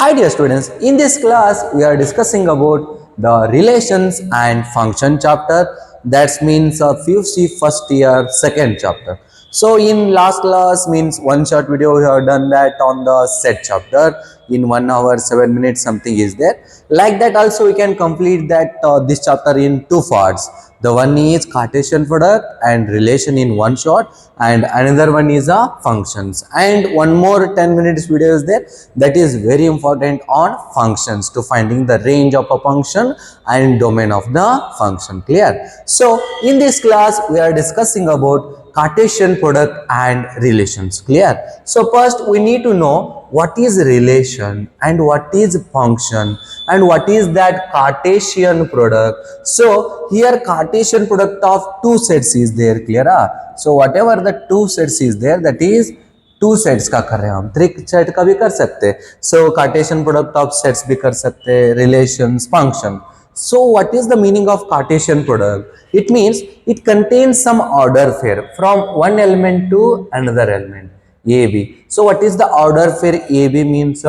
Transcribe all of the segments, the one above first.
Hi dear students, in this class we are discussing about the relations and function chapter. That means PUC first year second chapter. So in last class means one short video we have done that on the set chapter in 1 hour 7 minutes something is there. Like that also we can complete that this chapter in two parts. The one is Cartesian product and relation in one shot, and another one is a functions, and one more 10 minutes video is there that is very important on functions to finding the range of a function and domain of the function. Clear? So in this class we are discussing about Cartesian product and relations. Clear? So first we need to know what is relation and what is function and what is that Cartesian product. So here Cartesian product of two sets is there. Clear? So whatever the two sets is there, that is two sets का कर रहे हैं हम, three set का भी कर सकते हैं. सो कार्टेशियन प्रोडक्ट ऑफ सेट्स भी कर सकते हैं, relations, function. So what is the meaning of Cartesian product? It means it contains some order pair from one element to another element, AB. So what is the order pair AB means?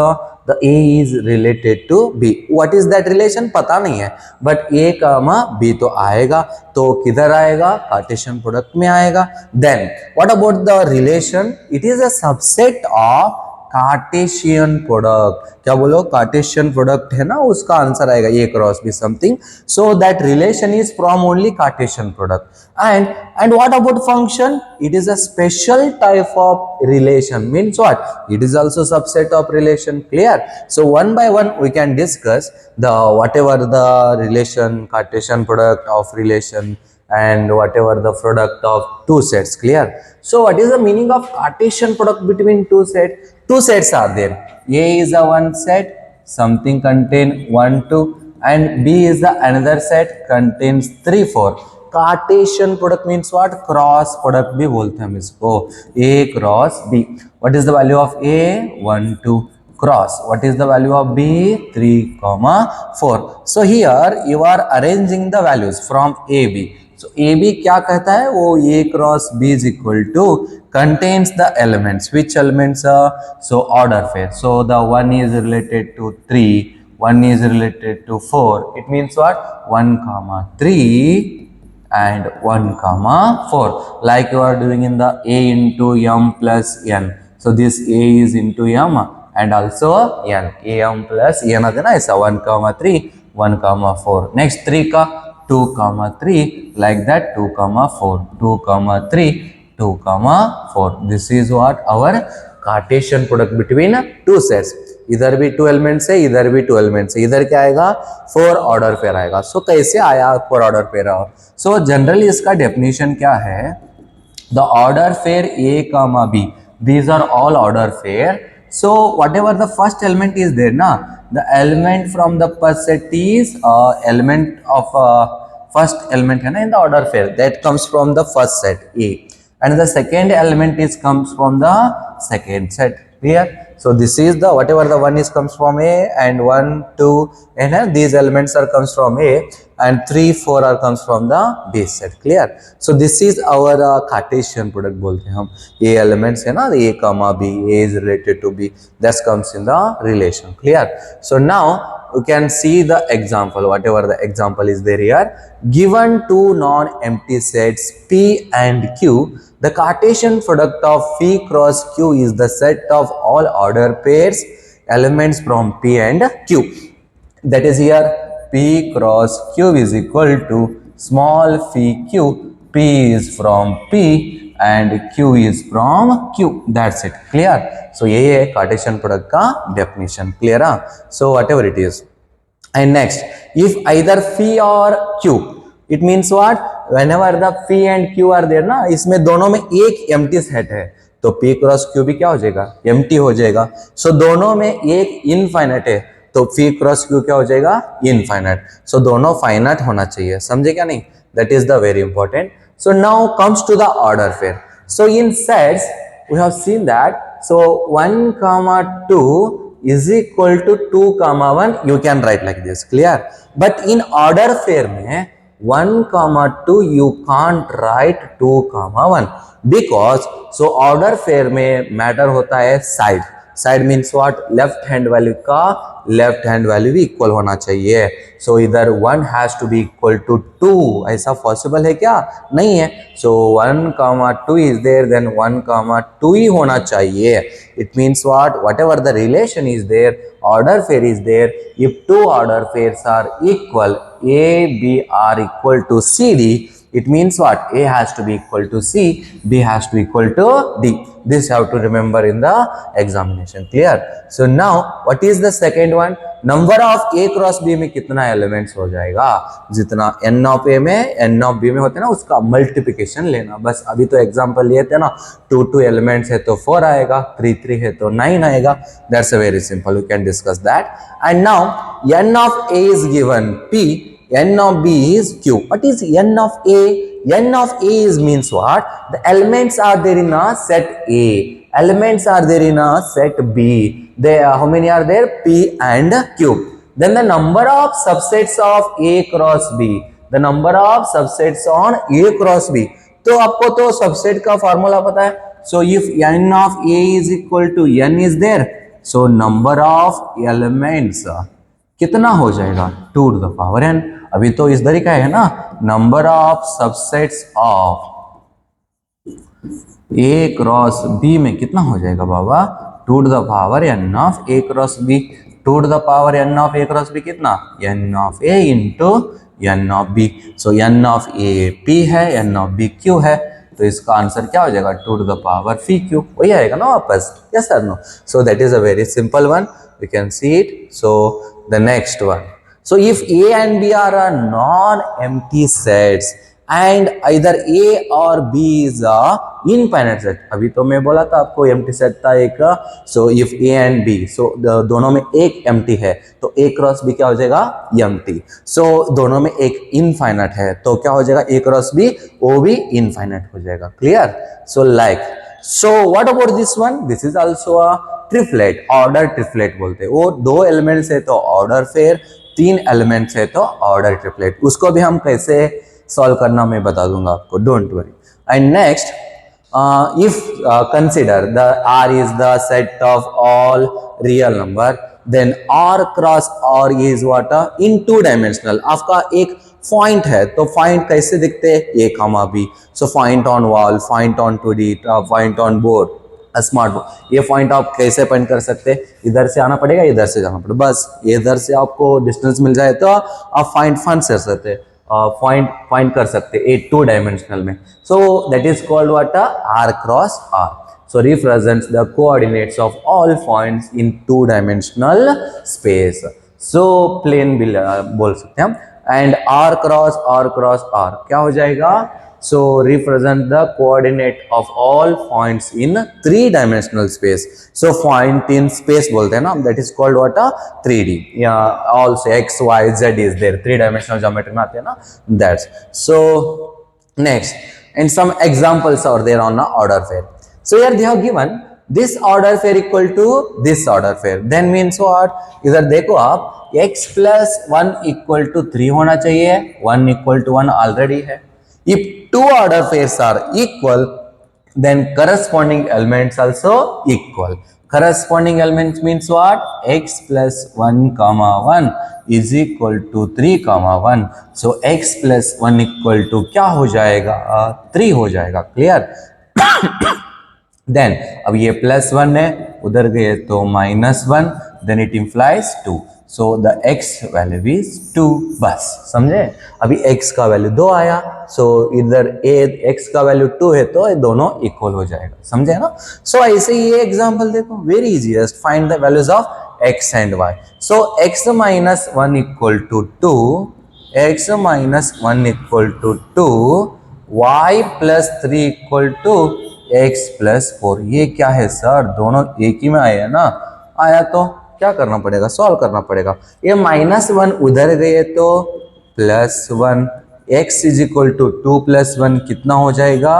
The A is related to B. What is that relation? पता नहीं है, but A comma B तो आएगा. तो किधर आएगा? Cartesian product में आएगा. Then what about the relation? It is a subset of Cartesian product. क्या बोलो? कार्टेशियन प्रोडक्ट है ना, उसका आंसर आएगा A cross B something. So that relation is from only Cartesian product. And what about function? It is a special type of relation. Means what? It is also subset of relation. Clear? So one by one we can discuss the whatever the relation, Cartesian product of relation and whatever the product of two sets. Clear? So what is the meaning of Cartesian product between two sets? Two sets are there. A is a one set, something contain 1 2, and B is the another set contains 3 4. Cartesian product means what? Cross product भी बोलते हैं हम इसको. A cross B. What is the value of A? 1 2. Cross. What is the value of B? 3 4. So here you are arranging the values from AB. So AB क्या कहता है? वो A cross B is equal to contains the elements. Which elements are? So order pair. So the 1 is related to 3, 1 is related to 4. It means what? 1 comma 3 and 1 comma 4. Like you are doing in the A into M plus N. So this A is into M and also N. AM plus N है ना, ऐसा 1 comma 3, 1 comma 4. Next 3 का 2 comma 3, like that 2 comma 4, 2 comma 3, 2 comma 4. This is what our Cartesian product between two sets. इधर भी 2 elements है, इधर भी 2 elements है. इधर क्या आएगा? 4 ऑर्डर पेयर आएगा. सो कैसे आया 4 ऑर्डर पेयर? सो जनरली इसका डेफिनेशन क्या है? The order pair A comma B, these are all order pair. So whatever the first element is there na, the element from the first set is element of first element है ना in the order pair, that comes from the first set A, and the second element is comes from the second set. Clear? So this is the whatever the one is comes from A, and 1 2 and these elements are comes from A, and 3 4 are comes from the B set. Clear? So this is our Cartesian product बोलते हैं हम. A elements है ना, A comma B, A is related to B, that comes in the relation. Clear? So now you can see the example, whatever the example is there here. Given two non-empty sets P and Q, the Cartesian product of P cross Q is the set of all order pairs elements from P and Q. That is here P cross Q is equal to small phi Q. P is from P and Q is from Q. That's it. Clear? So ये है Cartesian product का definition. Clear? So whatever it is. And next, if either phi or Q, it means what? Whenever the phi and Q are there ना, इसमें दोनों में एक empty set है, तो P cross Q भी क्या हो जाएगा? Empty हो जाएगा. So दोनों में एक infinite है, तो P cross Q क्या हो जाएगा? Infinite. So दोनों finite होना चाहिए. समझे क्या नहीं? That is the very important. So now comes to the order pair. So in sets we have seen that. So 1 comma 2 is equal to 2 comma 1. You can write like this. Clear? But in order pair में 1 comma 2 you can't write 2 comma 1 because so order pair में matter होता है side. Side means what, left hand value का left hand value भी equal होना चाहिए. So इधर 1 has to be equal to 2. ऐसा पॉसिबल है क्या? नहीं है. सो 1, 2 इज देयर, देन 1, 2 ही होना चाहिए. It means whatever the relation is there, order pair is there. If two order pairs are equal, A, B are equal to CD, it means what? A has to be equal to C, B has to be equal to D. This you have to remember in the examination. Clear? So now what is the second one? Number of A cross B में कितना elements हो जाएगा? जितना N of A में N of B में होते हैं ना, उसका multiplication लेना. बस अभी तो example लिए थे ना, 2 elements है तो 4 आएगा, 3 है तो 9 आएगा. That's a very simple. We can discuss that. And now N of A is given P, N of B is Q. What is N of A? N of A is means what? The elements are there in a set A. Elements are there in a set B. There, how many are there? P and Q. Then the number of subsets of A cross B. The number of subsets on A cross B. तो आपको तो subset का formula पता है. So if N of A is equal to N is there, so number of elements कितना हो जाएगा? 2 to the power n. अभी तो इस तरीका है ना, number of subsets of A cross B में कितना हो जाएगा बाबा? 2 to the power n of A cross B. 2 to the power n of A cross B कितना? n of A into n of B. So n of A P है, n of B Q है, तो इसका answer क्या हो जाएगा? 2 to the power phi Q. वही आएगा ना वापस? Yes or no? So that is a very simple one. We can see it. So the next one. So if A and B are a non-empty sets and either A or B is a infinite set. अभी तो मैं बोला था आपको empty set था एक. So if A and B, so दोनों में एक empty है तो A cross B क्या हो जाएगा? empty. So दोनों में एक infinite है तो क्या हो जाएगा? A cross B, वो भी infinite हो जाएगा. Clear? So like, so what about this one? This is also a triplet, order triplet बोलते हैं. वो 2 elements है तो order pair, 3 elements है तो order triplet. उसको भी हम कैसे solve करना मैं बता दूंगा आपको. Don't worry. And next, if consider the R is the set of all real number, then R cross R is what? In 2 dimensional. आपका एक पॉइंट है तो पॉइंट कैसे दिखते हैं? A comma B. So point on wall, point on 2D, point on board, smart board. ये point आप कैसे पॉइंट कर सकते हैं? इधर से आना पड़ेगा, इधर से जाना पड़ेगा. बस इधर से आपको डिस्टेंस मिल जाए तो आप फाइंड कर सकते हैं, पॉइंट कर सकते हैं 2 डायमेंशनल में. So that is called what? R cross R. So represents the coordinates of all points in 2 dimensional space. So plane भी बोल सकते हैं हम. And R cross R क्या हो जाएगा? So represent the coordinate of all points in 3 dimensional space. So point in space बोलते हैं ना, that is called what? 3D. Yeah, also X, Y, Z is there. 3 dimensional geometry में आते हैं ना. That's so. Next, and some examples are there on the order pair. So here they have given this order pair equal to this order pair. Then means what? इधर देखो आप, x plus 1 equal to 3 होना चाहिए. 1 equal to 1 already है. If 2 order pairs are equal, then corresponding elements also equal. Corresponding elements means what? X plus 1 comma 1 is equal to 3 comma 1. So x plus 1 equal to क्या हो जाएगा? 3 हो जाएगा. Clear? Then अब ये plus 1 है, उधर गए तो minus 1, then it implies 2. So the x value is 2. बस समझे? अभी x का वैल्यू 2 आया, so इधर x का वैल्यू 2 है तो ये दोनों इक्वल हो जाएगा. समझे ना? So ऐसे ये एग्जांपल देखो, very easy. Just find the values of x and y. So x minus 1 equal to 2, x minus 1 equal to 2, y plus 3 equal to x plus 4. ये क्या है सर? दोनों एक ही में आया ना? आया तो क्या करना पड़ेगा? सॉल्व करना पड़ेगा. ये -1 उधर गए तो +1. x इज इक्वल टू 2 + 1 कितना हो जाएगा?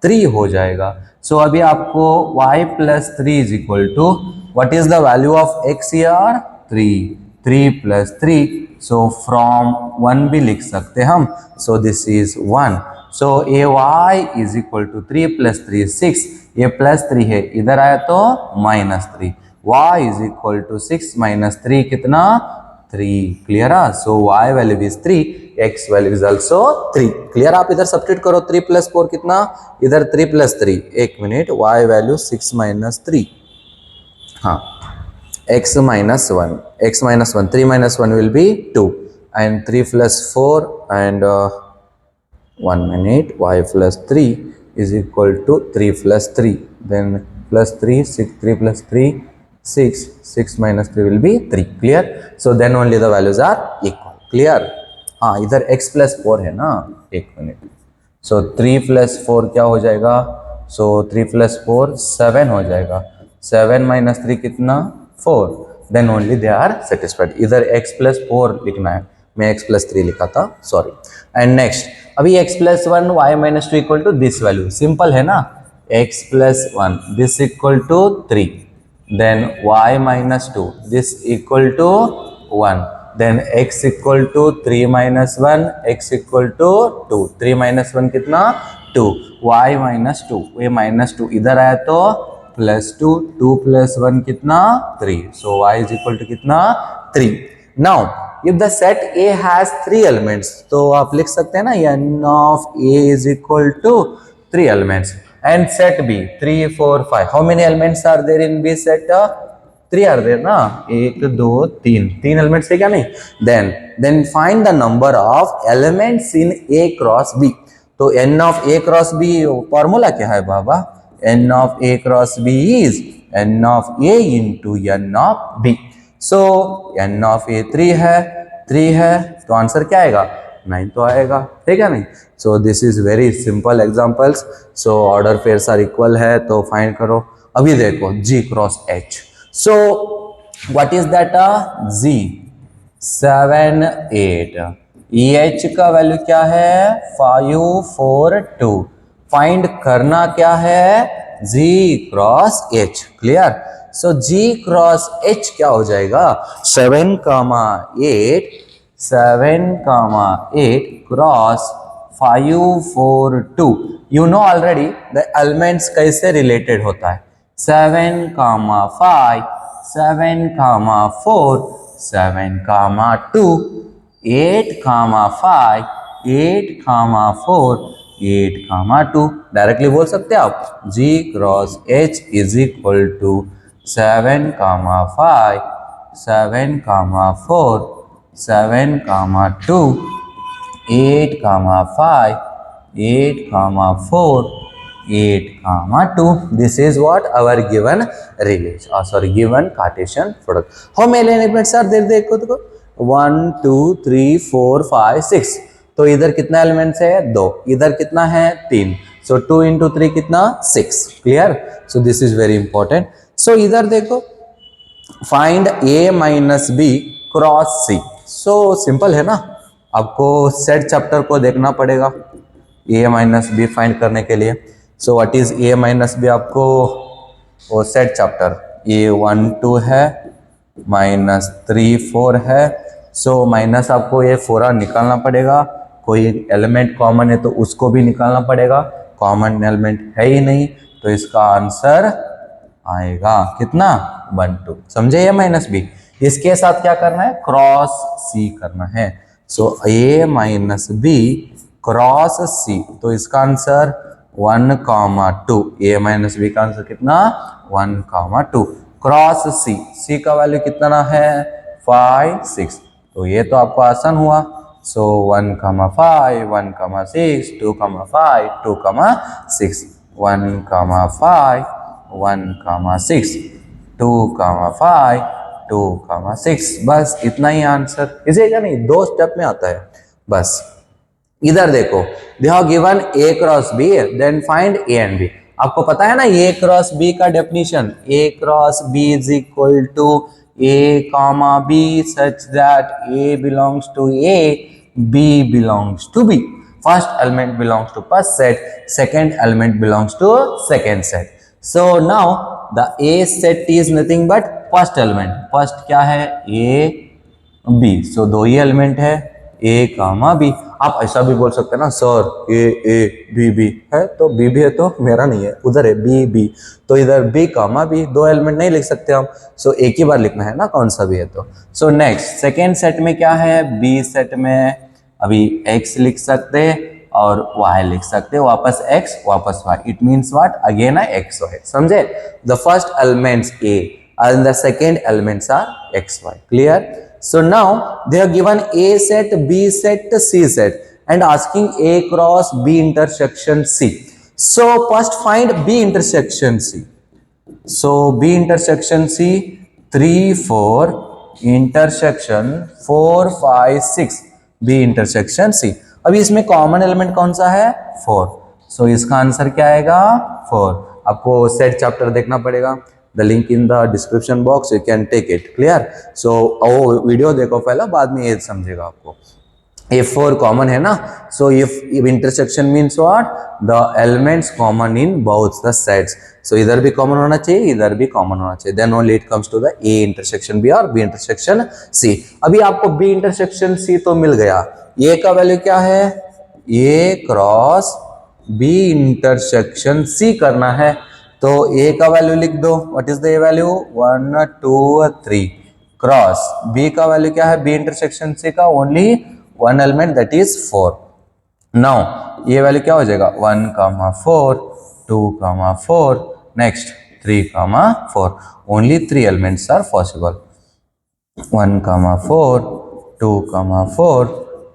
3 हो जाएगा. सो अभी आपको y + 3 is equal to, what is the value of x here? 3. 3 + 3. So from 1 भी लिख सकते हम. So this is 1. So a Y is equal to 3 plus 3 6, ये प्लस 3 है, इधर आया तो minus 3, y is equal to 6 minus 3 कितना 3, क्लियर है। So y value is 3, x value is also 3, clear. आप इधर सब्स्टिट्यूट करो, 3 प्लस 4 कितना, इधर 3 प्लस 3, एक मिनट, y वैल्यू 6 माइनस 3, हाँ x minus 1, 3 minus 1 will be 2 and 3 plus 4 and 1 minute, y plus 3 is equal to 3 plus 3, then plus 3, 6, 3 plus 3, 6, 6 minus 3 will be 3, clear। So then only the values are equal, clear। हाँ इधर x plus 4 है ना, एक minute, so 3 plus 4 क्या हो जाएगा, so 3 plus 4 7 हो जाएगा, 7 minus 3 कितना 4, then only they are satisfied। इधर x plus 4 लिखना है, मैं x plus 3 लिखा था, सॉरी। एंड नेक्स्ट, अभी x plus 1 y minus 2 equal to this value, simple है ना, x plus 1 this equal to 3, then y minus 2 this equal to 1, then x equal to 3 minus 1, x equal to 2, 3 minus 1 कितना 2, y minus 2, ये minus 2 इधर आया तो plus 2, 2 plus 1 कितना 3, so y is equal to कितना 3। Now if the set A has 3 elements, तो आप लिख सकते हैं ना n of A is equal to 3 elements, and set B 3 4 5, how many elements are there in B set, 3 are there ना, 1 2 3 elements है क्या, नहीं, then find the number of elements in A cross B। तो n of A cross B formula क्या है बाबा, n of A cross B is n of A into n of B। So n of A 3 है, तो answer क्या आएगा 9 तो आएगा, ठीक है नहीं। So this is very simple examples. So order pairs are equal है तो फाइंड करो। अभी देखो G cross H, so what is that, G 7 8, EH का वैल्यू क्या है 5 4 2, फाइंड करना क्या है G क्रॉस H, क्लियर। सो G क्रॉस H क्या हो जाएगा 7 कामा 8, 7 कामा 8 cross 5 4 2, you know already the elements कैसे रिलेटेड होता है, 7 comma 5, 7 comma 4, 7 comma 2, 8 comma 5, 8 comma 4, 8 comma 2, directly बोल सकते हैं आप G cross H is equal to 7 comma 5, 7 comma 4, 7 comma 2, 8 comma 5, 8 comma 4, 8 comma 2, this is what our given relation, sorry given Cartesian product। how many elements are there, देखो 1 2 3 4 5 6, तो इधर कितना elements है 2, इधर कितना है 3, सो 2 इंटू 3 कितना 6, clear. So this is very important. So इधर देखो find A minus B cross C, so simple है ना, आपको सेट चैप्टर को देखना पड़ेगा A माइनस B फाइंड करने के लिए। सो what is A minus B, आपको वो सेट चैप्टर A 1 2 है, माइनस 3 4 है, सो माइनस आपको ये 4 निकालना पड़ेगा, कोई एलिमेंट कॉमन है तो उसको भी निकालना पड़ेगा, कॉमन एलिमेंट है ही नहीं तो इसका आंसर आएगा कितना 1 2, समझे A माइनस बी। इसके साथ क्या करना है क्रॉस C करना है, so A minus B cross C, तो इसका answer 1 comma 2, A minus B का आंसर कितना 1 कामा 2 क्रॉस C, C का वैल्यू कितना है 5 6, तो ये तो आपको आसान हुआ। सो 1 कामा 5, 1 कामा 6, 2 कामा 5, 2 कामा 6, 1 कामा 5, 1 कामा 6, 2 कामा 5, 2 कामा 6, बस इतना ही आंसर, इसे क्या नहीं 2 स्टेप में आता है बस। इधर देखो they have given A cross B, then find A and B। आपको पता है ना A क्रॉस B का definition, A cross B is equal to A comma B such that A belongs to A, B belongs to B। First element belongs to first set, second element belongs to second set। So now the A set is nothing but first element, first क्या है A B, so 2 he element है A comma B। आप ऐसा भी बोल सकते हैं ना सर ए बी बी है, तो बी बी है तो मेरा नहीं है, उधर है बी बी, तो इधर बी कामा बी, दो एलिमेंट नहीं लिख सकते हम, सो एक ही बार लिखना है ना कौन सा भी है तो। सो नेक्स्ट सेकेंड सेट में क्या है, बी सेट में अभी x लिख सकते और y लिख सकते, वापस x वापस y, it means what, again x y, समझे। The first elements a and the second elements are x y, clear? So now they have given a set, b set, c set and asking a cross b intersection c. So first find b intersection c. So b intersection c, 3 4 intersection 4 5 6, b intersection c. अभी इसमें common element कौन सा है, 4, सो इसका answer क्या आएगा 4। आपको set chapter देखना पड़ेगा, the link in the description box, you can take it, clear. So वो वीडियो देखो पहला, बाद में ये समझेगा आपको। ये 4 कॉमन है ना, so if intersection means what, the elements common in both the sets, so इधर भी कॉमन होना चाहिए, इधर भी कॉमन होना चाहिए, then only it comes to the A intersection B और बी इंटरसेक्शन सी। अभी आपको बी इंटरसेक्शन सी तो मिल गया, ए का वैल्यू क्या है, A cross B intersection C करना है, तो ए का वैल्यू लिख दो, what is the A value 1 2 3, cross B का वैल्यू क्या है, बी इंटरसेक्शन सी का only one element that is 4। Now ये वैल्यू क्या हो जाएगा 1 4 2 4, next 3 4, only 3 elements are possible, 1 4 2 4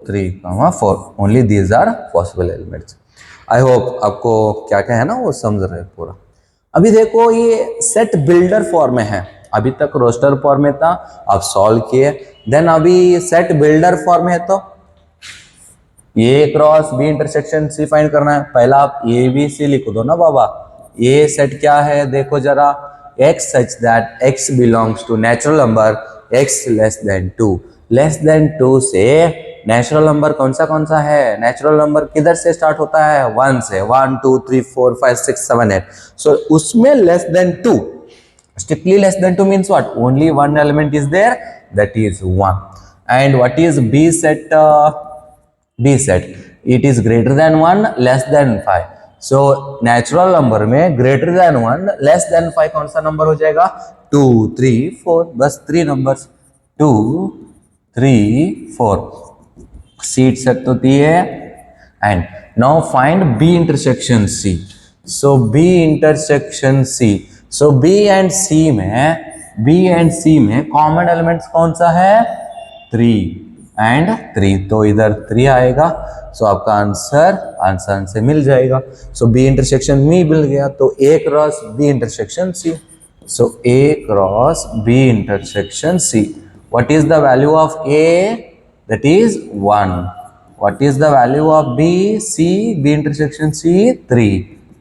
3 4, only these are possible elements. I hope आपको क्या क्या है ना वो समझ रहे हैं पूरा। अभी देखो ये सेट बिल्डर फॉर्म में है, अभी तक रोस्टर फॉर्म में था, आप सॉल्व किए, देन अभी सेट बिल्डर फॉर्म में है, तो A cross B intersection C find करना है। पहला आप ए बी सी लिख दो ना बाबा, ये सेट क्या है देखो जरा, x such that x belongs to natural number x less than 2, less than 2 से नेचुरल नंबर कौन सा है, नेचुरल नंबर किधर से स्टार्ट होता है, 1 से, 1 2 3 4 5 6 7 8, सो उसमें less than 2, strictly less than 2 means what, only one element is there, that is 1. And what is b set, b set, it is greater than 1 less than 5, so natural number में greater than 1 less than 5 कौन सा number हो जाएगा, 2 3 4, बस 3 numbers 2 3 4, seat set तो दी है। And now find B intersection C, so B intersection C, so B and C में कॉमन एलिमेंट्स कौन सा है, 3 एंड 3, तो इधर 3 आएगा, सो आपका आंसर से मिल जाएगा। सो बी इंटरसेक्शन में मिल गया, तो A cross B intersection C, so A cross B intersection C, what is the value of A, that is 1, what is the value of b, c, b intersection c, 3,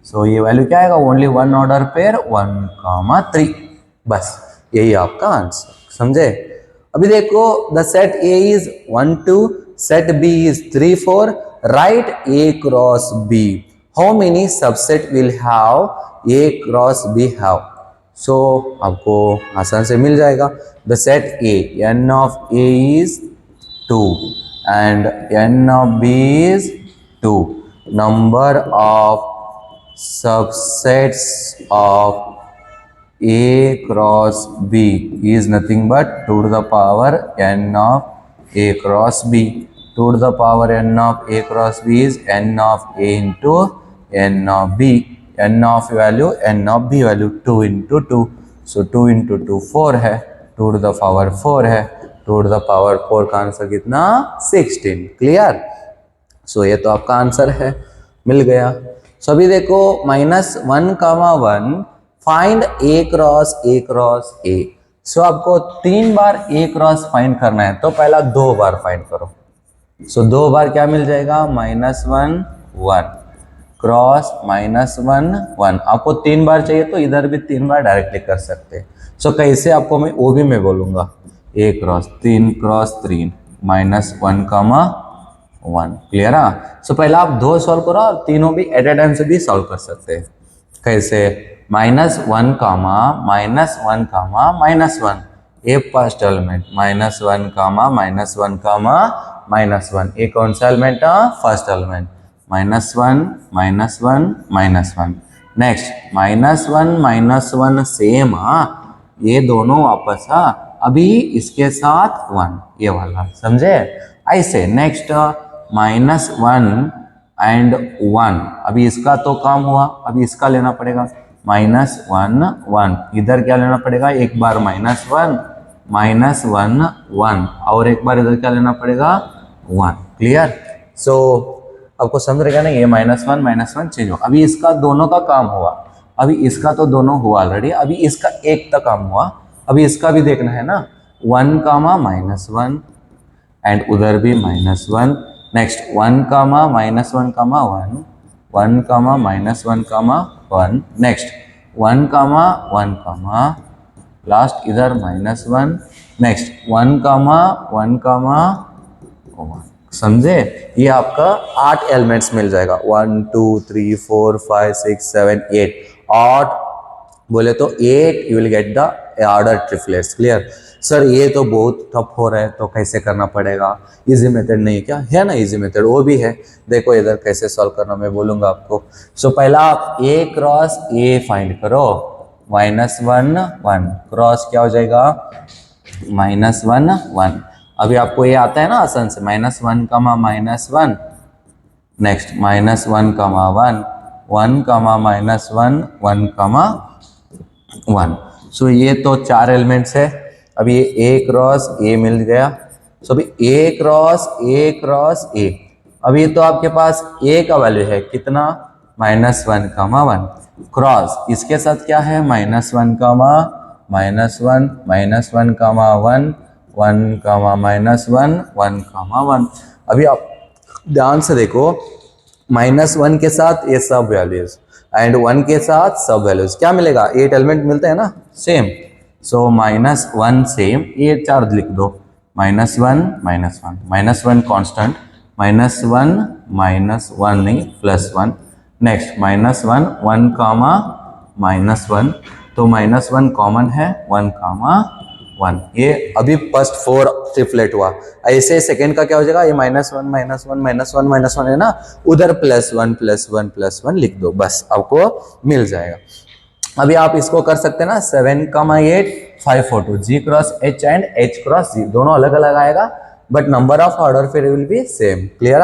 so ये value क्या आएगा, only 1 order pair 1 3, बस यही आपका answer, समझे। अभी देखो the set a is 1 2, set b is 3 4, right a cross b, how many subset will have a cross b have, so आपको आसान से मिल जाएगा। The set a, n of a is 2 and n of b is 2, number of subsets of a cross b is nothing but 2 to the power n of a cross b, 2 to the power n of a cross b is n of a into n of b, n of value n of b value 2 into 2, so 2 into 2 4 है, 2 to the power 4 है, 2 to the power 4 का answer कितना 16, clear. सो ये तो आपका answer है, मिल गया। सो अभी देखो -1 1, फाइंड ए क्रॉस ए, सो आपको 3 बार ए क्रॉस फाइंड करना है, तो पहला 2 बार फाइंड करो, सो 2 बार क्या मिल जाएगा, -1 1 क्रॉस -1 1, आपको 3 बार चाहिए तो इधर भी 3 बार डायरेक्टली कर सकते हैं। सो कैसे आपको वो भी मैं बोलूंगा, ए क्रॉस 3 -1 1, क्लियर है। सो पहले आप 2 सॉल्व करो और तीनों भी एट ए टाइम से भी सॉल्व कर सकते हैं। कैसे, -1 -1 -1, ए फर्स्ट एलिमेंट -1 -1 -1, ये कौन सा एलिमेंट है? First element, -1 -1 -1। नेक्स्ट -1 सेम, ये दोनों वापस अभी इसके साथ 1, ये वाला, समझे? ऐसे नेक्स्ट -1 एंड 1, अभी इसका तो काम हुआ, अभी इसका लेना पड़ेगा -1 1, इधर क्या लेना पड़ेगा? एक बार -1 -1 और एक बार इधर क्या लेना पड़ेगा? 1। क्लियर? सो आपको समझ रहेगा ना, ये -1 चेंज हो, अभी इसका दोनों का काम हुआ, अभी इसका तो दोनों हुआ ऑलरेडी, अभी इसका एक का काम हुआ, अभी इसका भी देखना है ना, 1 कामा -1 एंड उधर भी -1, next 1 comma -1 comma 1, 1 comma -1 comma 1, next 1 comma 1 कामा, लास्ट इधर -1, नेक्स्ट 1 कामा 1 कामा 1। समझे? ये आपका 8 एलिमेंट्स मिल जाएगा, 1 2 3 4 5 6 7 8, 8 बोले तो 8 you will get the order triplets. Clear? Sir ये तो बहुत टफ हो रहा है, तो कैसे करना पड़ेगा? इजी मेथड नहीं क्या है ना? इजी मेथड वो भी है, देखो इधर कैसे सॉल्व करना मैं बोलूंगा आपको। सो पहला आप A क्रॉस A फाइंड करो, -1 1 क्रॉस क्या हो जाएगा? -1 1। अभी आपको ये आता है ना आसान से, -1 comma -1, next -1 comma 1, 1 comma -1 1 comma 1। सो ये तो 4 एलिमेंट्स है, अभी ये A क्रॉस A मिल गया। सो अभी A क्रॉस A, अभी तो आपके पास A का वैल्यू है कितना? -1 कामा 1 क्रॉस इसके साथ क्या है? -1 कामा -1 -1 कामा 1 1 कामा -1 1 कामा 1। अभी आप ध्यान से देखो, -1 के साथ ये सब वैल्यूज एंड 1 के साथ सब वैल्यूज, क्या मिलेगा? 8 एलिमेंट मिलते हैं ना, सेम। सो -1 सेम, ये 4 लिख दो, -1 -1 कांस्टेंट, -1 नहीं +1, नेक्स्ट -1 1 कामा -1, तो -1 कॉमन है, 1 कामा 1। ये अभी फर्स्ट 4 ट्रिपलेट हुआ, ऐसे सेकंड का क्या हो जाएगा? ये -1 -1 -1 है ना, उधर +1 लिख दो, बस आपको मिल जाएगा। अभी आप इसको कर सकते हैं ना, 7 कामा 8 5 4 2, G cross H and H cross G, दोनों अलग अलग आएगा बट नंबर ऑफ ऑर्डर फिर will be same. Clear?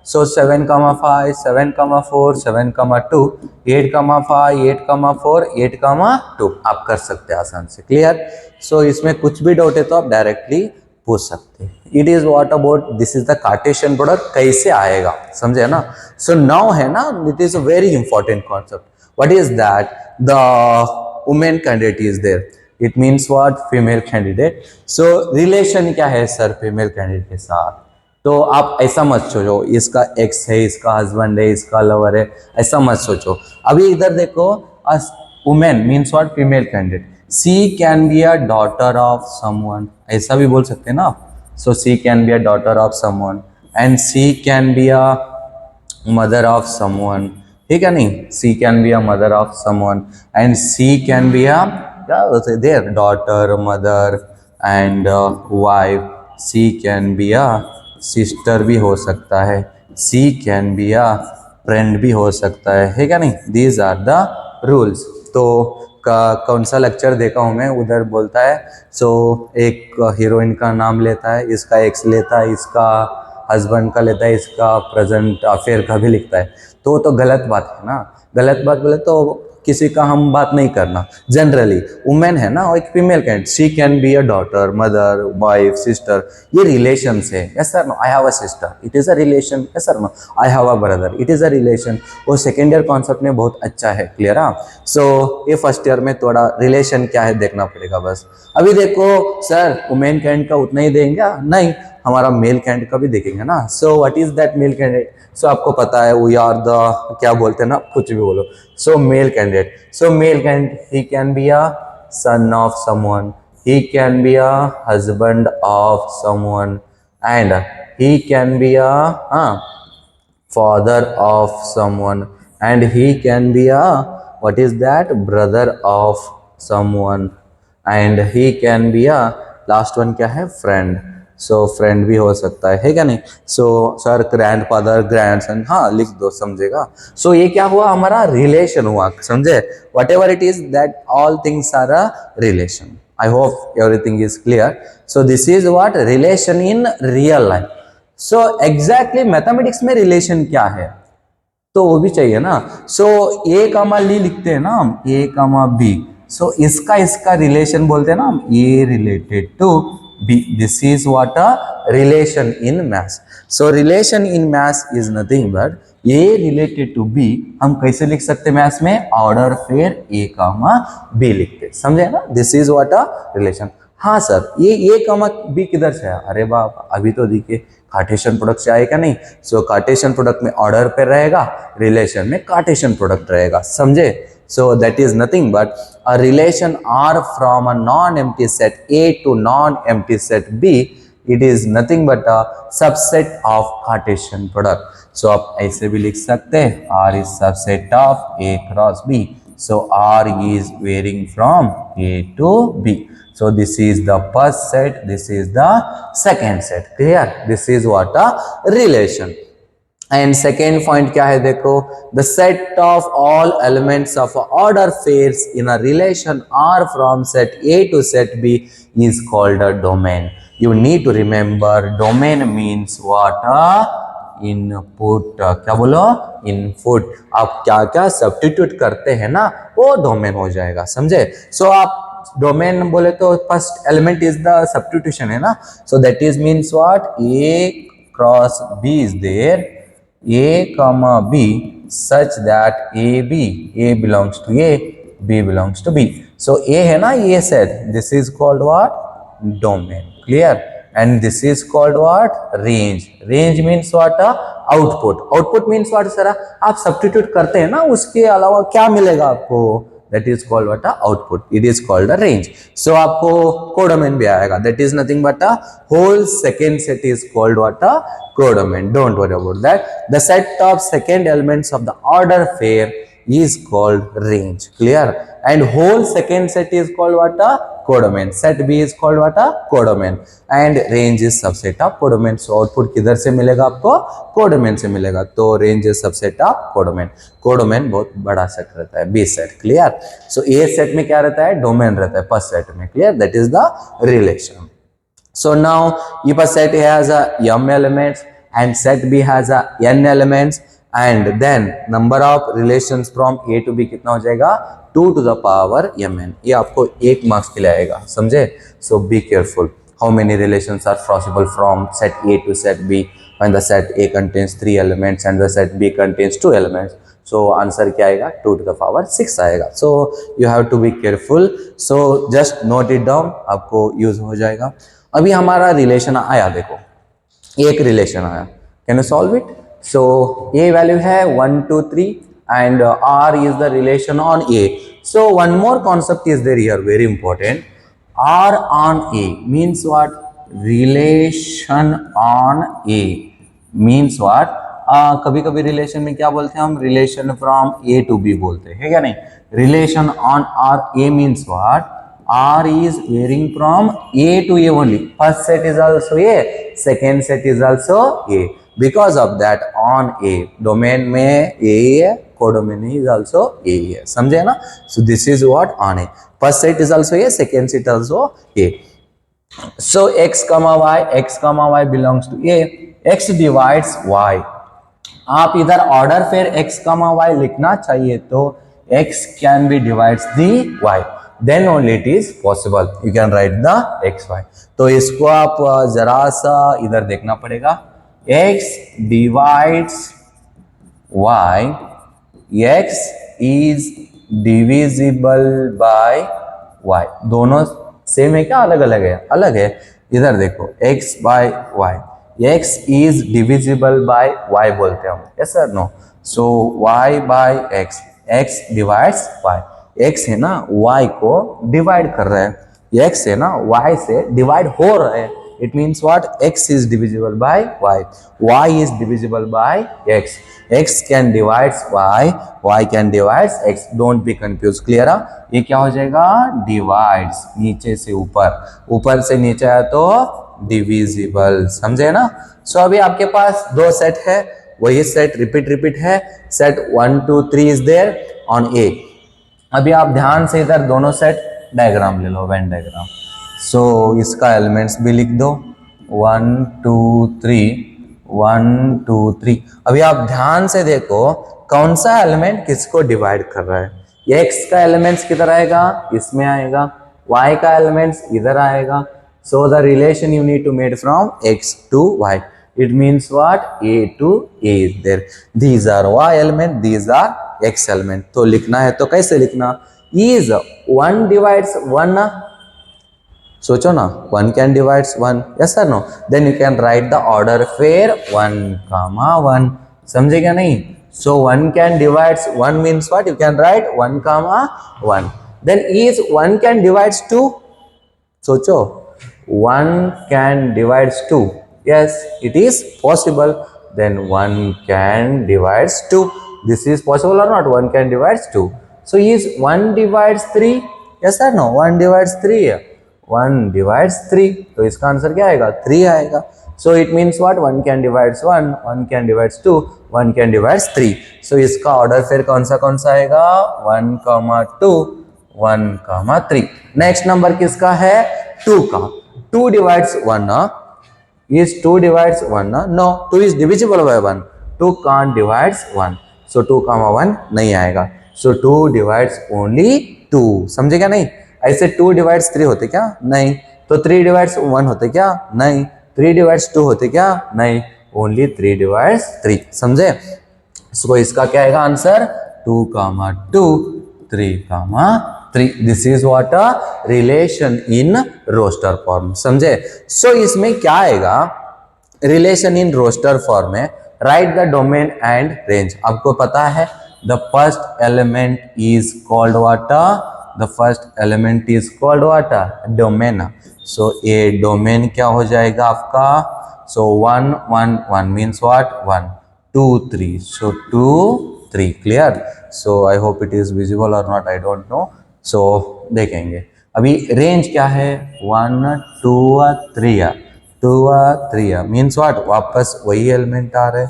So 7 comma 5 7 comma 4 7 comma 2, 8 comma 5 8 comma 4 8 comma 2, आप कर सकते हैं आसान से। क्लियर? सो इसमें कुछ भी डाउट है तो आप डायरेक्टली पूछ सकते हैं। It is what about this is the Cartesian product, कैसे आएगा, समझे ना? सो नाउ है ना, it is a very important concept. What is that? The woman candidate is there. It means what? Female candidate. So relation क्या है sir female candidate के साथ? तो आप ऐसा मत सोचो इसका एक्स है, इसका हस्बैंड है, इसका लवर है, ऐसा मत सोचो। अभी इधर देखो, women means what? Female candidate. She can be a daughter of someone, ऐसा भी बोल सकते हैं ना आप। So she can be a daughter of someone and she can be a mother of someone, ठीक है नहीं? She can be a mother of someone and she can be a their daughter mother and wife. She can be a sister भी हो सकता है, she can be a friend भी हो सकता है क्या नहीं? These are the rules. तो कौन सा लेक्चर देखा हूँ मैं, उधर बोलता है सो एक हीरोइन का नाम लेता है, इसका एक्स लेता है, इसका हस्बैंड का लेता है, इसका प्रेजेंट अफेयर का भी लिखता है, तो गलत बात है ना। गलत बात बोले तो किसी का हम बात नहीं करना। जनरली वुमेन है ना, और एक female candidate, she can be a daughter mother wife sister, ये रिलेशन है। Yes sir no? I have a sister, it is a relation. Yes sir no? I have a brother, it is a relation. वो second year concept में बहुत अच्छा है। Clear? सो ये first year में थोड़ा रिलेशन क्या है देखना पड़ेगा बस। अभी देखो सर वुमेन कैंडिडेट का उतना ही देंगे नहीं, हमारा मेल कैंडिडेट का भी देखेंगे ना। So what is that male candidate? So आपको पता है वी आर द, क्या बोलते हैं ना, कुछ भी बोलो। So male candidate, so male candidate ही can be a son of someone, he can be a husband of someone and he can be a father of someone and he can be a, what is that, brother of someone and he can be a, last one क्या है, friend so friend भी हो सकता है क्या नहीं? So sir, grandfather, grandson, हाँ लिख दो, समझेगा। सो ये क्या हुआ, हमारा रिलेशन हुआ, समझे? Whatever it is that all things are a relation. I hope everything is clear. So this is what relation in real life. So exactly mathematics में रिलेशन क्या है तो वो भी चाहिए ना। सो ए कामा ली लिखते हैं ना हम, ए कामा बी। सो इसका इसका रिलेशन बोलते हैं ना हम, A related to B. This is what a relation in maths. So relation in maths is nothing but A related to B. हम कैसे लिख सकते हैं मैथ्स में? Order pair A comma B लिखते, समझे ना? This is what a relation. हाँ सर, ये ए कामा बी किधर से है? अरे बाप, अभी तो देखिए कार्टेशियन प्रोडक्ट से आएगा नहीं। सो कार्टेशियन प्रोडक्ट में ऑर्डर पे रहेगा, रिलेशन में कार्टेशियन प्रोडक्ट रहेगा, समझे? So that is nothing but a relation R from a non empty set A to non empty set B. It is nothing but a subset of Cartesian product. So आप ऐसे भी लिख सकते हैं, R is subset of A cross B. So R is varying from A to B. So this is the first set, this is the second set. Clear? This is what a relation. And second point क्या है देखो, the set of all elements of order pairs in a relation R from set A to set B is called a domain. You need to remember domain means what a input. क्या बोलो? Input. आप क्या क्या substitute करते हैं ना, वो domain हो जाएगा, समझे? सो आप डोमेन बोले तो first element is the substitution है ना। So that is means what, A cross B is there, A comma B such that A B, A belongs to A, B belongs to B. So A है ना ये सेट, this is called what, domain. Clear? And this is called what, range. Range means what, output. Output means what sir? आप substitute करते हैं ना, उसके अलावा क्या मिलेगा आपको? That is called what, output. It is called a range. So आपको codomain भी आएगा. That is nothing but a whole second set is called what, codomain. Don't worry about that. The set of second elements of the order pair is called range. Clear? And whole second set is called what, codomain. Set B is called what, codomain. And range is subset of codomain. So output किधर से मिलेगा आपको? codomain से मिलेगा। तो range is subset of codomain. codomain बहुत बड़ा set रहता है, B set. Clear? So A set में क्या रहता है? डोमेन रहता है फर्स्ट सेट में। Clear? That is the relation. So now if a set has a m elements and set B has a n elements, and then number of relations from A to B कितना हो जाएगा? 2 to the power mn। ये आपको एक marks के लिए आएगा, समझे? So be careful. How many relations are possible from set A to set B when the set A contains 3 elements and the set B contains 2 elements? So answer क्या आएगा? 2 to the power 6 आएगा। So you have to be careful. So just note it down, आपको use हो जाएगा। अभी हमारा relation आया, देखो एक रिलेशन आया, can you solve it? So A value है 1 2 3 and R is the relation on A. So one more concept is there here, very important. R on A means what? Relation on A means what? कभी कभी relation में क्या बोलते हैं हम? Relation from A to B बोलते हैं क्या नहीं? Relation on R A means what? R is varying from A to A only. First set is also A, second set is also A. Because of that on A, domain में A है, codomain is also A है, समझे ना? So this is what on A. First set is also A, second set also A. So x comma y belongs to A. X divides Y. आप इधर order फिर x comma y लिखना चाहिए तो x can be divides the y. Then only it is possible. You can write the x y. तो इसको आप जरा सा इधर देखना पड़ेगा। x divides y, x is divisible by y। दोनों सेम है क्या अलग अलग है? अलग है। इधर देखो x by y, x is divisible by y बोलते हैं हम, yes or no? So y by x, x divides y। x है ना y को डिवाइड कर रहा है, x है ना y से डिवाइड हो रहा है। It means what? x is divisible by y, y is divisible by x, x can divides y can divides x। don't be confused। Clear है? ये क्या हो जाएगा? डिवाइड्स, नीचे से ऊपर, ऊपर से नीचे आया तो डिविजिबल, समझे ना। सो अभी आपके पास दो सेट है, वही सेट रिपीट है, सेट 1 2 3 इज देयर ऑन ए। अभी आप ध्यान से इधर दोनों सेट डायग्राम ले लो, वेन डायग्राम। सो इसका एलिमेंट्स भी लिख दो 1 2 3 1 2 3। अभी आप ध्यान से देखो कौन सा एलिमेंट किसको डिवाइड कर रहा है। x का एलिमेंट्स किधर आएगा, इसमें आएगा, y का एलिमेंट्स इधर आएगा। So the relation you need to made from x to y, it means what, a to a is there, these are y element, these are x element। तो लिखना है तो कैसे लिखना, is 1 divides 1 ना, सोचो ना, 1 can divides 1, yes or no, then you can write the order pair 1 comma 1, समझे क्या नहीं। so 1 can divides 1 means what, you can write 1 comma 1। then is 1 can divides 2, सोचो 1 can divides 2, yes it is possible, then 1 can divides 2, this is possible or not, 1 can divides 2। so is 1 divides 3, yes or no, 1 divides 3, 1 divides 3, तो इसका answer क्या आएगा, 3 आएगा। so it means what, 1 can divides 1, 1 can divides 2, 1 can divides 3। so इसका order फिर कौन सा आएगा, 1 2 1 3। नेक्स्ट नंबर किसका है, 2 का। 2 divides 1 ना, is 2 divides 1 ना, no 2 is divisible by 1, 2 can't divides 1, so 2 1 नहीं आएगा। so 2 divides only 2, समझे क्या नहीं। ऐसे 2 divides 3 होते क्या, नहीं। तो 3 divides 1 होते क्या, नहीं। 3 divides 2 होते क्या, नहीं। only 3 divides 3, समझे। so इसका क्या आएगा answer, 2 2 3 3। This is what a relation in roster form, समझे। सो इसमें क्या आएगा, रिलेशन इन रोस्टर फॉर्म में write the domain and range. आपको पता है the first element is called what, the first element is called what, domain. So ये domain क्या हो जाएगा आपका, so 1 1 1 means what, 1 2 3, so 2 3, clear. So I hope it is visible और not, I don't know. सो देखेंगे अभी रेंज क्या है, 1 2 3 2 3 मीन्स व्हाट, वापस वही एलिमेंट आ रहे।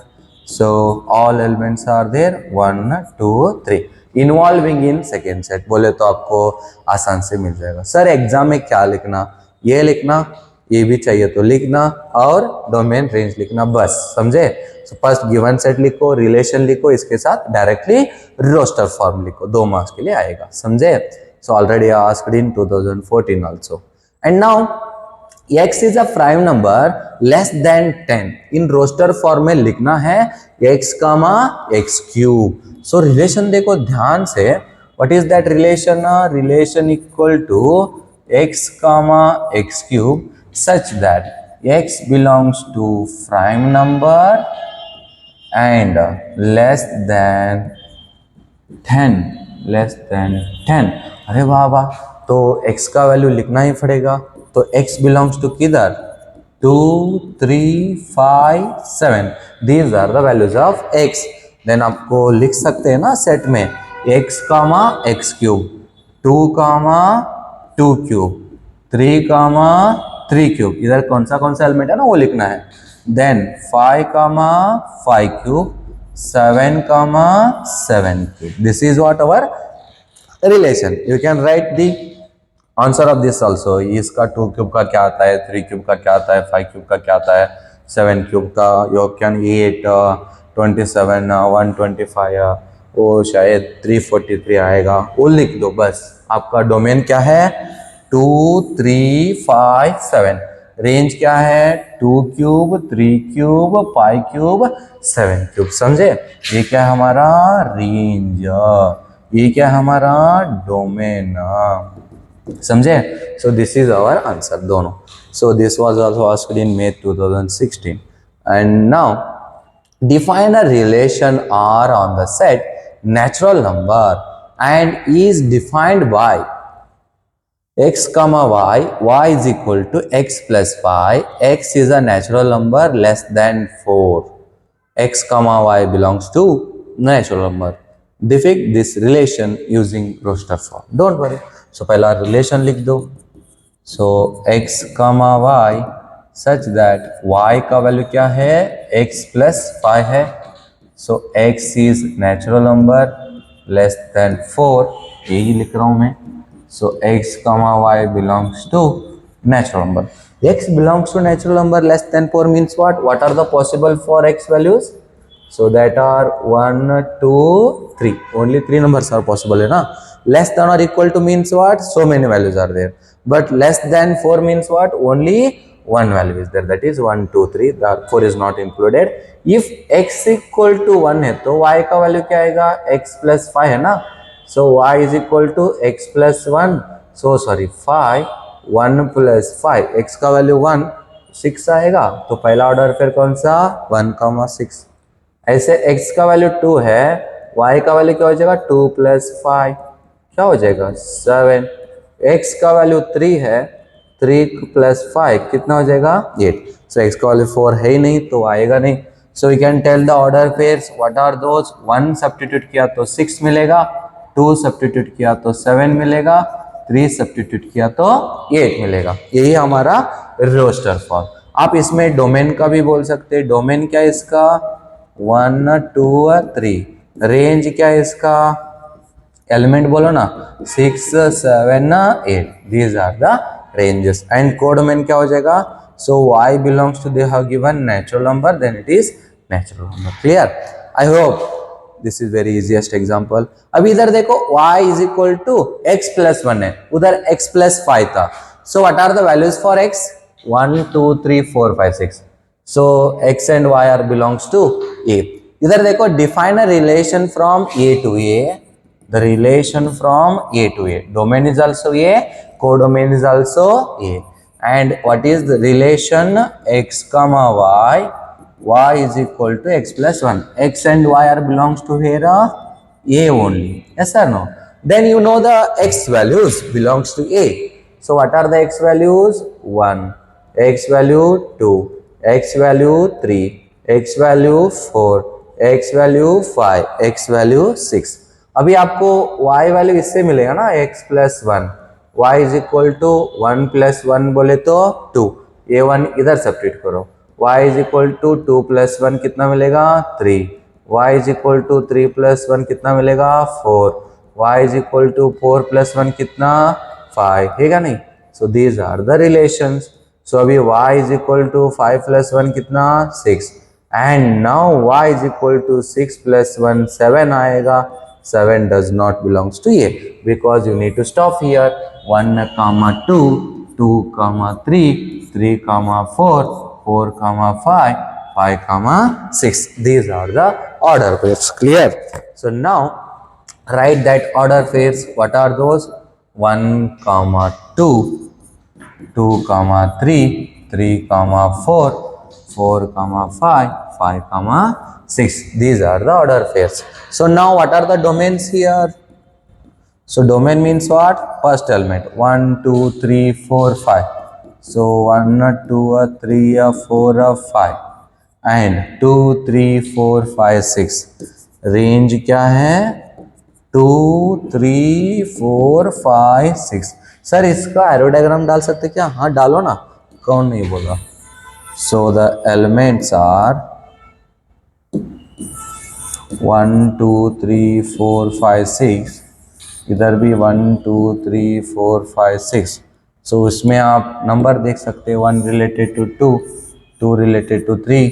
So all elements are there 1 2 3 involving in second set, बोले तो आपको आसान से मिल जाएगा। सर एग्जाम में क्या लिखना, ये लिखना, ये भी चाहिए तो लिखना, और डोमेन रेंज लिखना, बस समझे। सो फर्स्ट गिवन सेट लिखो, रिलेशन लिखो, इसके साथ डायरेक्टली रोस्टर फॉर्म लिखो, 2 मार्क्स के लिए आएगा, समझे। So already asked in 2014 also. And now x is a prime number less than 10, in roster form में लिखना है x comma x cube. So relation देखो ध्यान से, what is that relation, relation equal to x comma x cube such that x belongs to prime number and less than 10, less than 10। अरे वाह वाह, तो x का वैल्यू लिखना ही पड़ेगा। तो x बिलोंग्स टू किधर, 2 3 5 7, these are the values of x। Then आपको लिख सकते हैं ना सेट में x comma x cube, 2 comma 2 cube, 3 comma 3 cube, इधर कौन सा एलिमेंट है ना वो लिखना है। Then 5 comma 5 cube, 7 comma 7 cube, this is what our relation. You can write the answer of this also. इसका 2 क्यूब का क्या आता है, 3 क्यूब का क्या आता है, 5 क्यूब का क्या आता है, 7 क्यूब का यू कैन 8 27 125, वो शायद 343 आएगा, वो लिख दो बस। आपका डोमेन क्या है, 2 3 5 7, रेंज क्या है, 2 क्यूब 3 क्यूब 5 क्यूब 7 क्यूब, समझे। ये क्या हमारा रेंज, ये क्या हमारा डोमेन, समझे। So this is our answer दोनों। So this was also asked in May 2016। And now define a relation R on the set natural number and is defined by x comma y is equal to x plus 5, x is a natural number less than 4, x comma y belongs to natural number। depict this relation using roster form, don't worry। so पहला relation लिख दो। so x comma y such that y का value क्या है, x plus 5 है. सो x is natural number less than 4, यही लिख रहा हूं मैं. सो x comma y belongs to natural number. X belongs to natural number less than 4 means what? What are the possible for x values? So that are 1, 2, 3. Only 3 numbers are possible, है ना. Less than or equal to means what? So many values are there. But less than 4 means what? Only one value is there. That is 1, 2, 3. The 4 is not included. If x equal to 1 है तो y का value क्या आएगा? x plus 5 है ना. So y is equal to x plus 1. So sorry 5. 1 plus 5. x का value 1, 6 आएगा. तो पहला ऑर्डर फिर कौन सा? 1, 6. ऐसे x का वैल्यू 2 है, y का वैल्यू क्या हो जाएगा? 2 प्लस 5 क्या हो जाएगा? 7. x का वैल्यू 3 है, 3 प्लस 5 कितना हो जाएगा? 8. सो x का वैल्यू 4 है ही नहीं तो आएगा नहीं. So we can tell the order pairs what are those. 1 substitute किया तो 6 मिलेगा, 2 सब्स्टिट्यूट किया तो 7 मिलेगा, 3 सब्स्टिट्यूट किया तो 8 मिलेगा. यही हमारा रोस्टर फॉर्म. आप इसमें डोमेन का भी बोल सकते हैं. डोमेन क्या है इसका? 1, 2, 3. रेंज क्या है इसका? एलिमेंट बोलो ना, 6, 7, 8. These are the ranges. And codomain क्या हो जाएगा? So y belongs to, they have given natural number, then it is natural number. Clear? I hope this is very easiest example. अब इधर देखो y is equal to x plus 1 है, उधर x plus 5 था. So what are the values for x? 1, 2, 3, 4, 5, 6. So x and y are belongs to A. इधर देखो define a relation from A to A. The relation from A to A. Domain is also A. Codomain is also A. And what is the relation x comma y? Y is equal to x plus 1. X and y are belongs to here A only. Yes or no? Then you know the x values belongs to A. So what are the x values? 1. X value 2. X value 3, X value 4, X value 5, X value 6. अभी आपको Y value इससे मिलेगा ना, X plus 1. Y is equal to 1 plus 1 बोले तो 2. ये 1 इधर substitute करो. Y is equal to 2 plus 1 कितना मिलेगा? 3. Y is equal to 3 plus 1 कितना मिलेगा? 4. Y is equal to 4 plus 1 कितना? 5. है क्या नहीं? So these are the relations. So अभी y is equal to 5 plus 1 कितना? 6. And now y is equal to 6 plus 1 7 आएगा. 7 does not belongs to A because you need to stop here. 1, 2, 2, 3, 3, 4, 4, 5, 5, 6. These are the order pairs. Clear? So now write that order pairs. What are those? 1, 2, 2, 3, 3, 4, 4, 5, 5, 6. These are the order pairs. So now what are the domains here? So domain means what? First element. 1, 2, 3, 4, 5. So 1, 2, 3, 4, 5. And 2, 3, 4, 5, 6. Range क्या है? 2, 3, 4, 5, 6. Sir इसका arrow diagram डाल सकते क्या? हाँ डालो ना, कौन नहीं बोला. So the elements are 1, 2, 3, 4, 5, 6. इधर भी 1, 2, 3, 4, 5, 6. सो इसमें आप नंबर देख सकते हैं. 1 related to 2, 2 related to 3,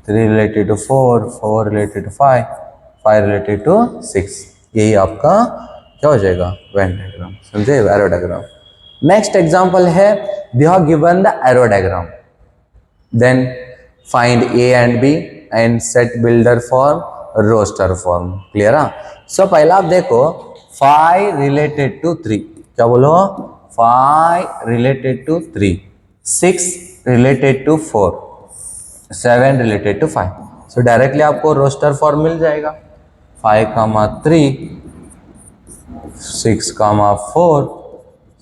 3 related to 4, 4 related to 5, 5 related to 6. यही आपका क्या हो जाएगा? Venn diagram. समझे? Arrow diagram. नेक्स्ट एग्जाम्पल है, they have given the arrow diagram, then find A and B and set builder for roster form. Clear? So पहला आप देखो 5 रिलेटेड टू 3. क्या बोलो? 5 related to 3, 6 related to 4, 7 related to 5. So directly आपको roster form मिल जाएगा. 5, 3, 6, 4,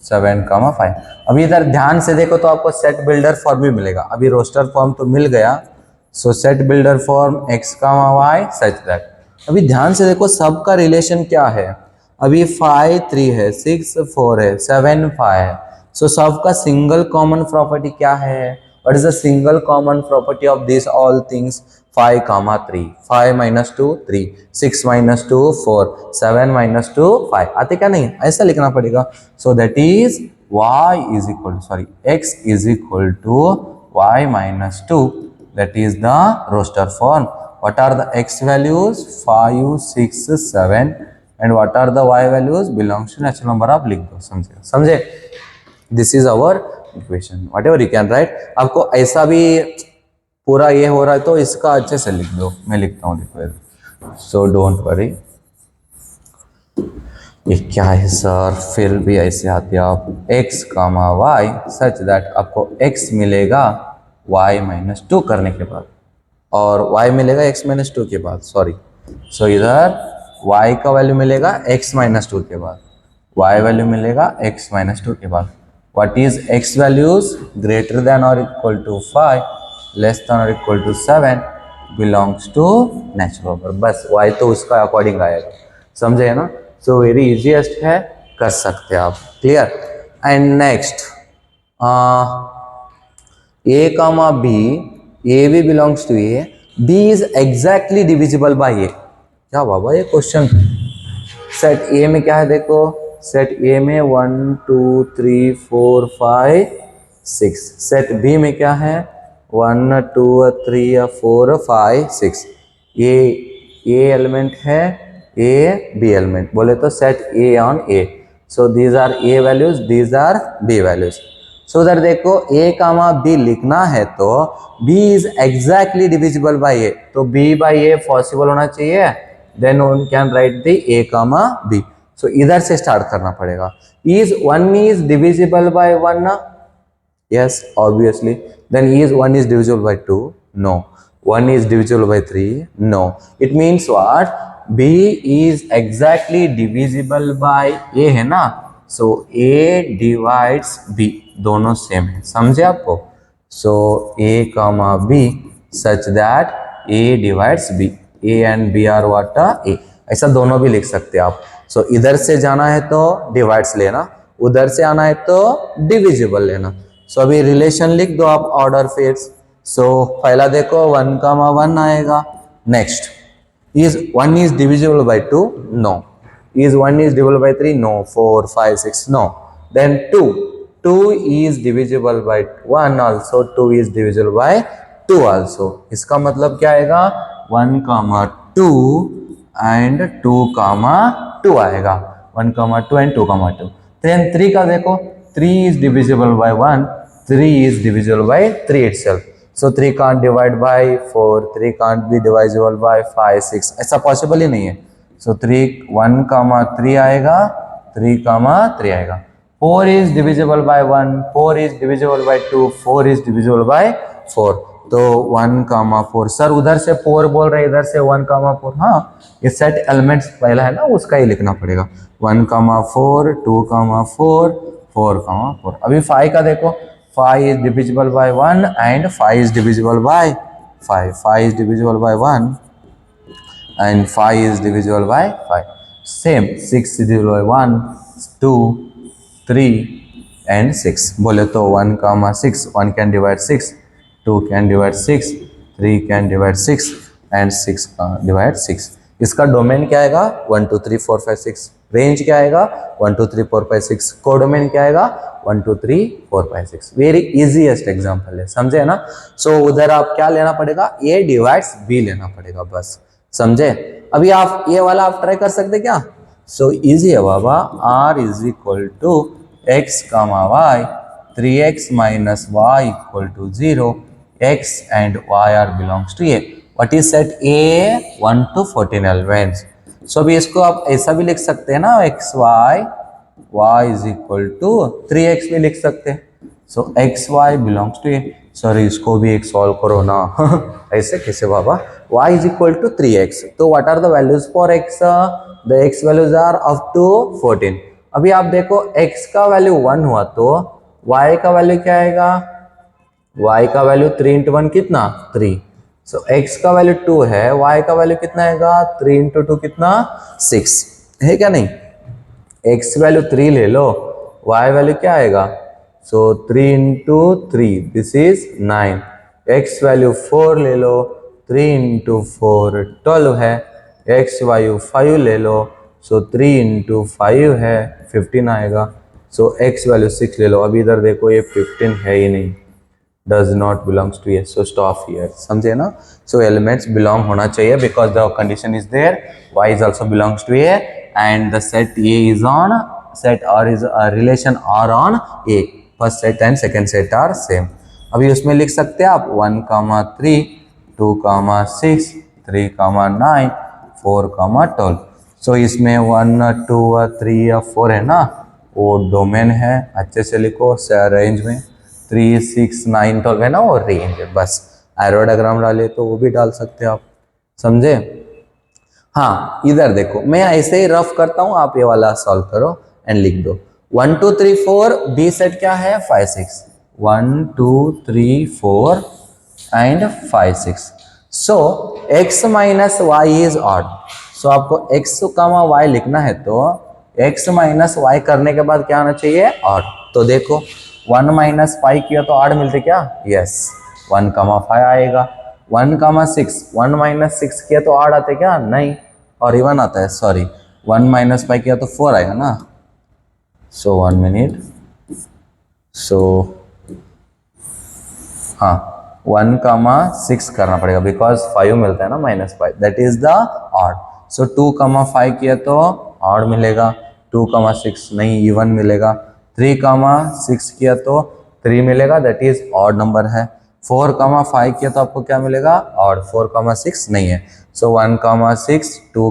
7, 5. अभी इधर ध्यान से देखो तो आपको सेट बिल्डर फॉर्म भी मिलेगा. अभी रोस्टर फॉर्म तो मिल गया. सो set builder form x, y such that. अभी ध्यान से देखो सबका रिलेशन क्या है. अभी 5, 3 है, 6, 4 है, 7, 5 है. सो सबका सिंगल कॉमन प्रॉपर्टी क्या है? What is the single common property of these all things? 5 comma 3, 5 minus 2 3, 6 minus 2 4, 7 minus 2 5. आते क्या नहीं, ऐसा लिखना पड़ेगा. So that is y is equal to, sorry, x is equal to y minus 2. That is the roster form. What are the x values? 5 6 7. And what are the y values? Belongs to natural number. आप लिख दो. समझे समझे. This is our equation. Whatever you can write. आपको ऐसा भी पूरा ये हो रहा है तो इसका अच्छे से लिख दो. मैं लिखता हूँ, देखो. So don't worry. ये क्या है सर, फिर भी ऐसे आते आप x comma y such that आपको x मिलेगा y माइनस 2 करने के बाद और y मिलेगा x माइनस 2 के बाद. सॉरी. सो इधर y का वैल्यू मिलेगा x माइनस 2 के बाद, y वैल्यू मिलेगा x माइनस 2 के बाद. What is x values? Greater than or equal to 5, less than or equal to 7, belongs to natural number. बस y तो उसका अकॉर्डिंग आएगा. समझे ना. सो वेरी इजीएस्ट है, कर सकते हैं आप. Clear. And next a comma b, a भी belongs to a, b is exactly divisible by a. क्या बाबा ये क्वेश्चन. सेट a में क्या है देखो. सेट ए में 1 2 3 4 5 6. सेट बी में क्या है 1 2 3 4 5 6. ये ए एलिमेंट है, ए बी एलिमेंट बोले तो set A on A. So these are A values, these are B values. So उधर देखो ए कामा बी लिखना है तो B is exactly divisible by A, तो बी बाय ए पॉसिबल होना चाहिए. Then one can write the A comma B. So इधर से स्टार्ट करना पड़ेगा. इज 1 इज डिविजिबल बाय 1 ना. Yes obviously. Then is 1 is divisible by 2. No. 1 is divisible by 3. No. It means what, b is exactly divisible by a है ना. So a divides b, दोनों same है. समझे आपको. So a comma b such that a divides b. a and b are what a. ऐसा दोनों भी लिख सकते हैं आप. सो इधर से जाना है तो डिवाइड्स लेना, उधर से आना है तो डिविजिबल लेना. सो अभी रिलेशन लिख दो आप ऑर्डर फिर. सो पहला देखो 1 कामा 1 आएगा. Next is 1 is divisible by 2. No. Is 1 is divisible by 3. No. 4 5 6. No. Then 2 is divisible by 1 also. 2 is divisible by 2 also. इसका मतलब क्या आएगा 1 कामा 2 एंड 2 कामा 2 आएगा. 1 कामा 2 एंड 2 कामा 2. देन 3 का देखो 3 is divisible by 1. 3 is divisible by 3 itself. So 3 can't divide by 4. 3 can't be divisible by 5 6. ऐसा possible ही नहीं है. सो 1 कामा 3 आएगा. 3 कामा 3 आएगा. 4 is divisible by 1. 4 is divisible by 2. 4 is divisible bye 4. तो 1 कामा 4. Sir उधर से 4 बोल रहे, इधर से 1 कामा 4. हाँ, ये सेट एलिमेंट्स पहला है ना, उसका ही लिखना पड़ेगा. 1 कामा 4, 2 कामा 4, 4 कामा 4. अभी 5 का देखो. 5 is divisible by 1 and 5 is divisible bye 5. 5 is divisible by 1 and 5 is divisible bye 5. Same 6 is divisible by 1 2 3 and 6. बोले तो 1 कामा 6, 1 can divide 6, 2 can divide 6, 3 can divide 6 and 6 divide 6. इसका डोमेन क्या आएगा 1 2 3 4 5 6. रेंज क्या आएगा 1 2 3 4 5 6. कोडोमेन क्या आएगा 1 2 3 4 5 6. वेरी इजीएस्ट एग्जांपल है. समझे ना. सो उधर आप क्या लेना पड़ेगा, a डिवाइड्स b लेना पड़ेगा. बस समझे. अभी आप ये वाला आप ट्राई कर सकते क्या. सो इजी है बाबा. r is equal to x comma y. 3x minus y equal to 0. X and y are belongs to A. What is set A? 1 to 14 elements. So अभी इसको आप ऐसा भी लिख सकते हैं ना, x y is equal to 3x भी लिख सकते हैं. So x y belongs to A. Sorry इसको भी एक सॉल्व करो ना. ऐसे कैसे बाबा. y is equal to 3x. तो what are the values for x? The x values are up to 14. अभी आप देखो x का वैल्यू 1 हुआ तो y का वैल्यू क्या आएगा. y का वैल्यू 3 इंटू 1 कितना 3. सो x का वैल्यू 2 है, y का वैल्यू कितना आएगा 3 इंटू 2 कितना 6 है क्या नहीं. x वैल्यू 3 ले लो, y वैल्यू क्या आएगा so 3 into 3 this is 9, x value 4 ले लो, 3 into 4 12 है, x value 5 ले लो, so 3 into 5 है 15 आएगा, so x value 6 ले लो। अभी इधर देखो ये 15 है ही नहीं, does not belongs to A, so stop here, समझे ना। so elements belong होना चाहिए because the condition is there, y is also belongs to A and the set A is on set R is a relation R on A, first set and second set are same। अभी उसमें लिख सकते हैं आप 1, 3, 2, 6, 3, 9, 4, 12। सो इसमें 1, 2, 3 या 4 है ना, वो डोमेन है, अच्छे से लिखो रेंज में। 3, 6, 9, 12 है ना, वो रेंज है। बस एरो डायग्राम डाले तो वो भी डाल सकते हैं आप, समझे। हाँ इधर देखो, मैं ऐसे ही रफ करता हूँ, आप ये वाला सॉल्व करो एंड लिख दो। 1, 2, 3, 4 बी सेट क्या है 5, 6, 1, 2, 3, 4 and 5, 6। So x minus y is odd. So आपको x कामा y लिखना है तो x माइनस वाई करने के बाद क्या आना चाहिए ऑड। तो देखो 1 माइनस 5 किया तो ऑड मिलते क्या, यस 1, 5 आएगा। 1, 6, 1 माइनस 6 किया तो ऑड आते क्या, नहीं, और इवन आता है, सॉरी 1 माइनस 5 किया तो 4 आएगा ना। सो 1 मिनट, सो हाँ 1, 6 करना पड़ेगा बिकॉज 5 मिलता है ना -5, दैट इज द ऑड। सो 2, 5 किया तो ऑड मिलेगा, 2, 6 नहीं इवन मिलेगा। 3, 6 किया तो 3 मिलेगा, दैट इज ऑड नंबर है। 4, 5 किया तो आपको क्या मिलेगा, ऑड। 4, 6 नहीं है। सो 1, 6, 2,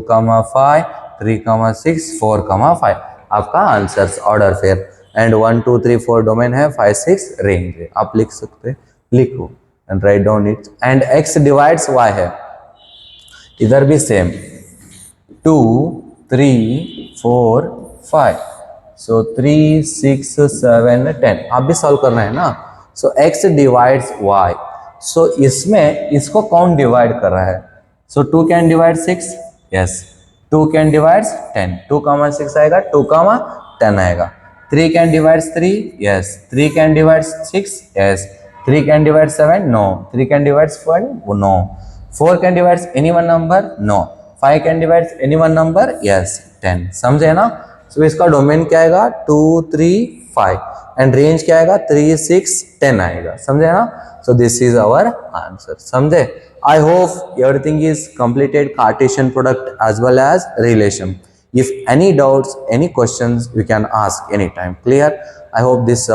5, 3, 6, 4, 5 आपका answer order fair. And 1, 2, 3, 4 domain है, 5, 6 रेंज है। आप लिख सकते हैं, लिखो and write down it. And x divides y है, इधर भी सेम 2, 3, 4, 5। सो 3, 6, 7, 10 आप भी सॉल्व करना है ना। सो x डिवाइड्स y। सो इसमें इसको कौन डिवाइड कर रहा है, सो 2 can divide 6, yes 2 can divide 10, 2, 6 आएगा, 2, 10 आएगा। 3 can divide 3, yes 3 can divide 6, yes 3 can divide 7, no 3 can divide 1, no 4 can divide any one number, no 5 can divide any one number, yes 10। समझे ना। सो इसका डोमेन क्या आएगा 2, 3, 5 एंड रेंज क्या आएगा 3, 6, 10 आएगा, समझे ना। So this is our answer, समझे। I hope everything is completed, Cartesian product as well as relation। If any doubts, any questions, you can ask anytime. Clear? I hope this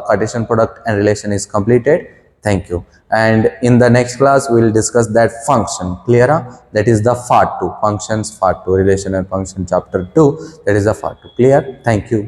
Cartesian product and relation is completed. Thank you. And in the next class, we will discuss that function. Clear? That is the part 2. Functions part 2. Relation and function chapter 2. That is the part 2. Clear? Thank you.